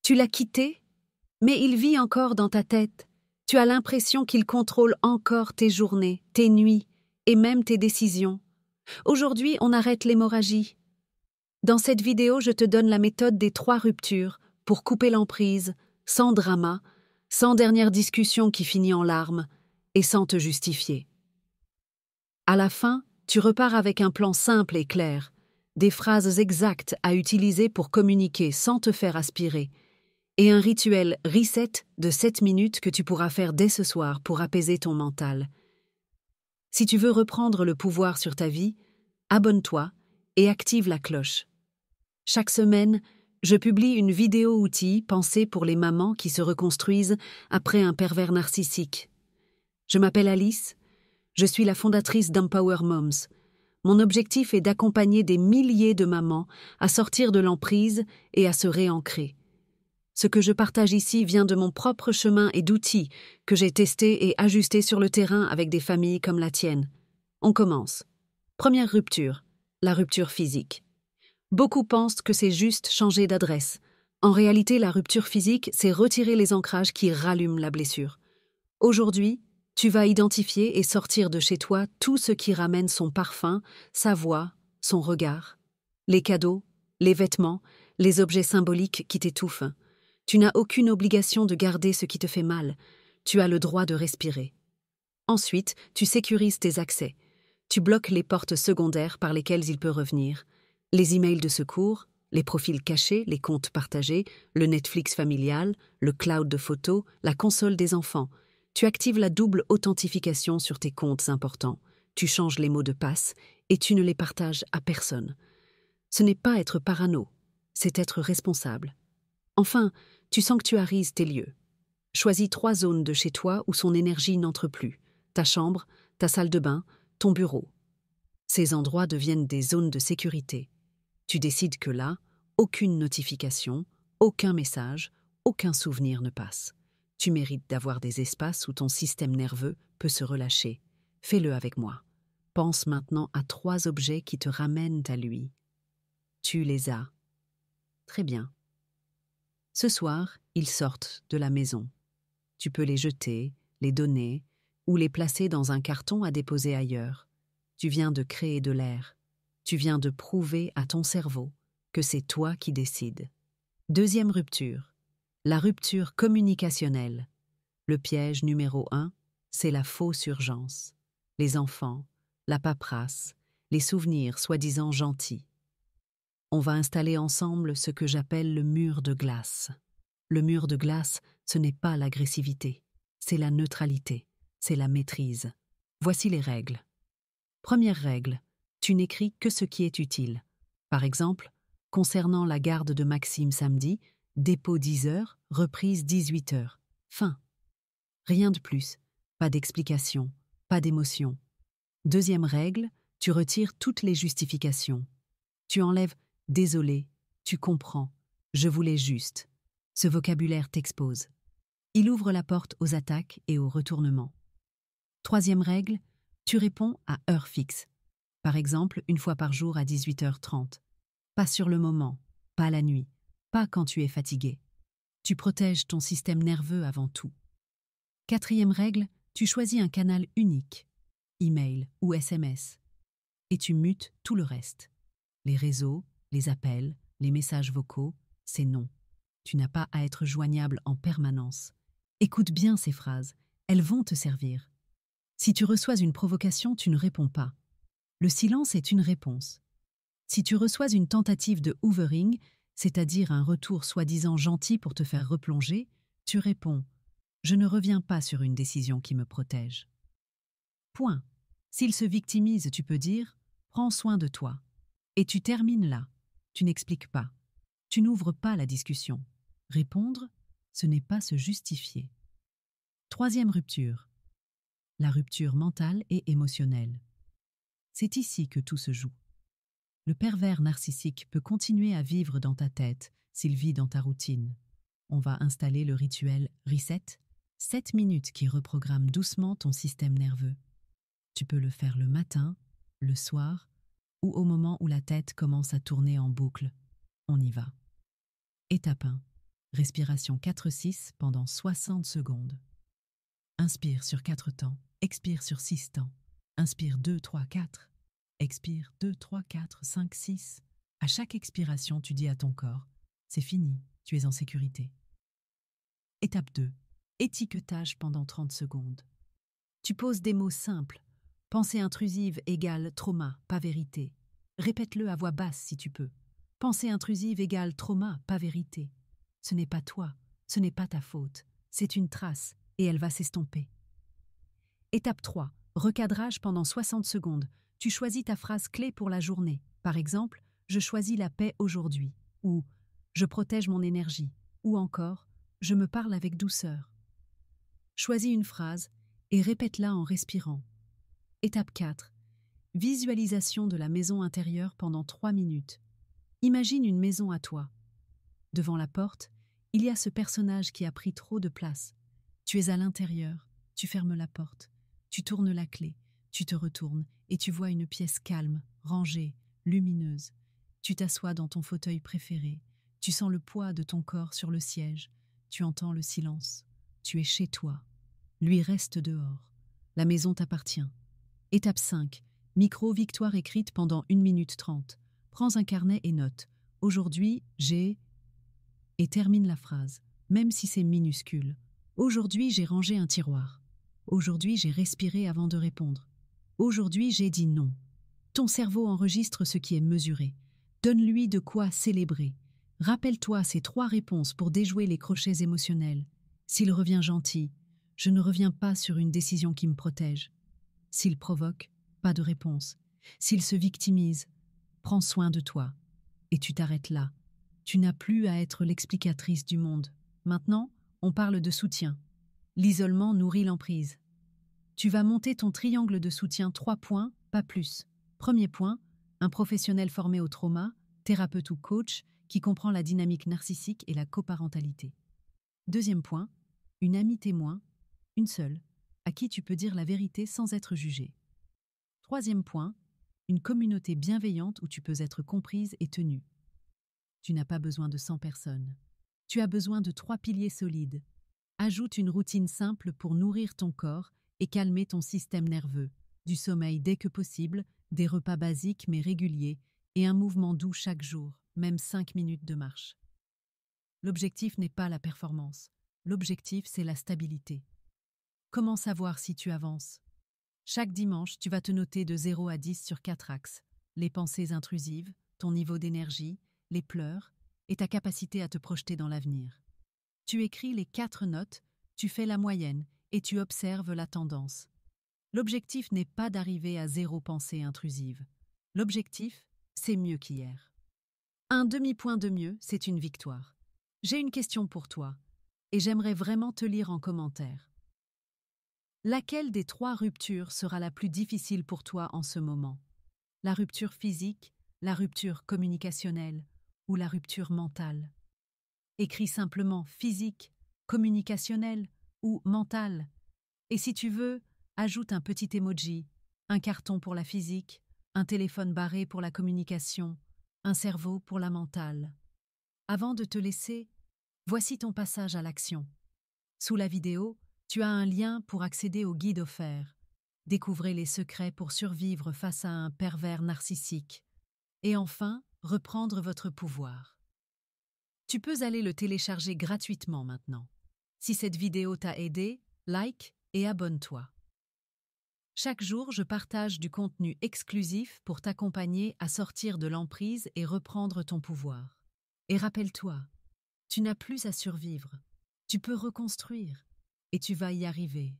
Tu l'as quitté, mais il vit encore dans ta tête. Tu as l'impression qu'il contrôle encore tes journées, tes nuits et même tes décisions. Aujourd'hui, on arrête l'hémorragie. Dans cette vidéo, je te donne la méthode des 3 ruptures pour couper l'emprise, sans drama, sans dernière discussion qui finit en larmes et sans te justifier. À la fin, tu repars avec un plan simple et clair, des phrases exactes à utiliser pour communiquer sans te faire aspirer, et un rituel reset de 7 minutes que tu pourras faire dès ce soir pour apaiser ton mental. Si tu veux reprendre le pouvoir sur ta vie, abonne-toi et active la cloche. Chaque semaine, je publie une vidéo outil pensée pour les mamans qui se reconstruisent après un pervers narcissique. Je m'appelle Alice, je suis la fondatrice d'Empower Moms. Mon objectif est d'accompagner des milliers de mamans à sortir de l'emprise et à se réancrer. Ce que je partage ici vient de mon propre chemin et d'outils que j'ai testés et ajustés sur le terrain avec des familles comme la tienne. On commence. Première rupture, la rupture physique. Beaucoup pensent que c'est juste changer d'adresse. En réalité, la rupture physique, c'est retirer les ancrages qui rallument la blessure. Aujourd'hui, tu vas identifier et sortir de chez toi tout ce qui ramène son parfum, sa voix, son regard. Les cadeaux, les vêtements, les objets symboliques qui t'étouffent. Tu n'as aucune obligation de garder ce qui te fait mal. Tu as le droit de respirer. Ensuite, tu sécurises tes accès. Tu bloques les portes secondaires par lesquelles il peut revenir. Les emails de secours, les profils cachés, les comptes partagés, le Netflix familial, le cloud de photos, la console des enfants. Tu actives la double authentification sur tes comptes importants. Tu changes les mots de passe et tu ne les partages à personne. Ce n'est pas être parano, c'est être responsable. Enfin, tu sanctuarises tes lieux. Choisis 3 zones de chez toi où son énergie n'entre plus. Ta chambre, ta salle de bain, ton bureau. Ces endroits deviennent des zones de sécurité. Tu décides que là, aucune notification, aucun message, aucun souvenir ne passe. Tu mérites d'avoir des espaces où ton système nerveux peut se relâcher. Fais-le avec moi. Pense maintenant à 3 objets qui te ramènent à lui. Tu les as. Très bien. Ce soir, ils sortent de la maison. Tu peux les jeter, les donner ou les placer dans un carton à déposer ailleurs. Tu viens de créer de l'air. Tu viens de prouver à ton cerveau que c'est toi qui décides. Deuxième rupture, la rupture communicationnelle. Le piège numéro 1, c'est la fausse urgence. Les enfants, la paperasse, les souvenirs soi-disant gentils. On va installer ensemble ce que j'appelle le mur de glace. Le mur de glace, ce n'est pas l'agressivité, c'est la neutralité, c'est la maîtrise. Voici les règles. Première règle, tu n'écris que ce qui est utile. Par exemple, concernant la garde de Maxime samedi, dépôt 10h, reprise 18h. Fin. Rien de plus, pas d'explication, pas d'émotion. Deuxième règle, tu retires toutes les justifications. Tu enlèves « désolé »,« tu comprends »,« je voulais juste ». Ce vocabulaire t'expose. Il ouvre la porte aux attaques et aux retournements. Troisième règle, tu réponds à heure fixe. Par exemple, 1 fois par jour à 18h30. Pas sur le moment, pas la nuit, pas quand tu es fatigué. Tu protèges ton système nerveux avant tout. Quatrième règle, tu choisis un canal unique, email ou SMS, et tu mutes tout le reste. Les réseaux, les appels, les messages vocaux, c'est non. Tu n'as pas à être joignable en permanence. Écoute bien ces phrases, elles vont te servir. Si tu reçois une provocation, tu ne réponds pas. Le silence est une réponse. Si tu reçois une tentative de hoovering, c'est-à-dire un retour soi-disant gentil pour te faire replonger, tu réponds « Je ne reviens pas sur une décision qui me protège ». Point. S'il se victimise, tu peux dire « Prends soin de toi ». Et tu termines là. Tu n'expliques pas. Tu n'ouvres pas la discussion. Répondre, ce n'est pas se justifier. Troisième rupture. La rupture mentale et émotionnelle. C'est ici que tout se joue. Le pervers narcissique peut continuer à vivre dans ta tête s'il vit dans ta routine. On va installer le rituel Reset, 7 minutes qui reprogramme doucement ton système nerveux. Tu peux le faire le matin, le soir ou au moment où la tête commence à tourner en boucle. On y va. Étape 1. Respiration 4-6 pendant 60 secondes. Inspire sur 4 temps, expire sur 6 temps. Inspire 2, 3, 4. Expire 2, 3, 4, 5, 6. À chaque expiration, tu dis à ton corps « C'est fini, tu es en sécurité ». Étape 2. Étiquetage pendant 30 secondes. Tu poses des mots simples. Pensée intrusive égale trauma, pas vérité. Répète-le à voix basse si tu peux. Pensée intrusive égale trauma, pas vérité. Ce n'est pas toi, ce n'est pas ta faute. C'est une trace et elle va s'estomper. Étape 3. Recadrage pendant 60 secondes. Tu choisis ta phrase clé pour la journée. Par exemple, « Je choisis la paix aujourd'hui » ou « Je protège mon énergie » ou encore « Je me parle avec douceur ». Choisis une phrase et répète-la en respirant. Étape 4. Visualisation de la maison intérieure pendant 3 minutes. Imagine une maison à toi. Devant la porte, il y a ce personnage qui a pris trop de place. Tu es à l'intérieur, tu fermes la porte, tu tournes la clé, tu te retournes et tu vois une pièce calme, rangée, lumineuse. Tu t'assois dans ton fauteuil préféré, tu sens le poids de ton corps sur le siège, tu entends le silence. Tu es chez toi. Lui reste dehors. La maison t'appartient. Étape 5. Micro-victoire écrite pendant 1 minute 30. Prends un carnet et note. Aujourd'hui, j'ai... Et termine la phrase, même si c'est minuscule. Aujourd'hui, j'ai rangé un tiroir. Aujourd'hui, j'ai respiré avant de répondre. Aujourd'hui, j'ai dit non. Ton cerveau enregistre ce qui est mesuré. Donne-lui de quoi célébrer. Rappelle-toi ces 3 réponses pour déjouer les crochets émotionnels. S'il revient gentil, je ne reviens pas sur une décision qui me protège. S'il provoque, pas de réponse. S'il se victimise, prends soin de toi. Et tu t'arrêtes là. Tu n'as plus à être l'explicatrice du monde. Maintenant, on parle de soutien. L'isolement nourrit l'emprise. Tu vas monter ton triangle de soutien 3 points, pas plus. Premier point, un professionnel formé au trauma, thérapeute ou coach, qui comprend la dynamique narcissique et la coparentalité. Deuxième point, une amie témoin, une seule, à qui tu peux dire la vérité sans être jugée. Troisième point, une communauté bienveillante où tu peux être comprise et tenue. Tu n'as pas besoin de 100 personnes. Tu as besoin de 3 piliers solides. Ajoute une routine simple pour nourrir ton corps et calmer ton système nerveux. Du sommeil dès que possible, des repas basiques mais réguliers et un mouvement doux chaque jour, même 5 minutes de marche. L'objectif n'est pas la performance. L'objectif, c'est la stabilité. Comment savoir si tu avances? Chaque dimanche, tu vas te noter de 0 à 10 sur 4 axes. Les pensées intrusives, ton niveau d'énergie, les pleurs et ta capacité à te projeter dans l'avenir. Tu écris les 4 notes, tu fais la moyenne et tu observes la tendance. L'objectif n'est pas d'arriver à 0 pensée intrusive. L'objectif, c'est mieux qu'hier. Un demi-point de mieux, c'est une victoire. J'ai une question pour toi et j'aimerais vraiment te lire en commentaire. Laquelle des 3 ruptures sera la plus difficile pour toi en ce moment? La rupture physique, la rupture communicationnelle ou la rupture mentale? Écris simplement physique, communicationnel ou mental. Et si tu veux, ajoute un petit emoji, un carton pour la physique, un téléphone barré pour la communication, un cerveau pour la mentale. Avant de te laisser, voici ton passage à l'action. Sous la vidéo, tu as un lien pour accéder au guide offert. Découvrez les secrets pour survivre face à un pervers narcissique. Et enfin, reprendre votre pouvoir. Tu peux aller le télécharger gratuitement maintenant. Si cette vidéo t'a aidé, like et abonne-toi. Chaque jour, je partage du contenu exclusif pour t'accompagner à sortir de l'emprise et reprendre ton pouvoir. Et rappelle-toi, tu n'as plus à survivre. Tu peux reconstruire et tu vas y arriver.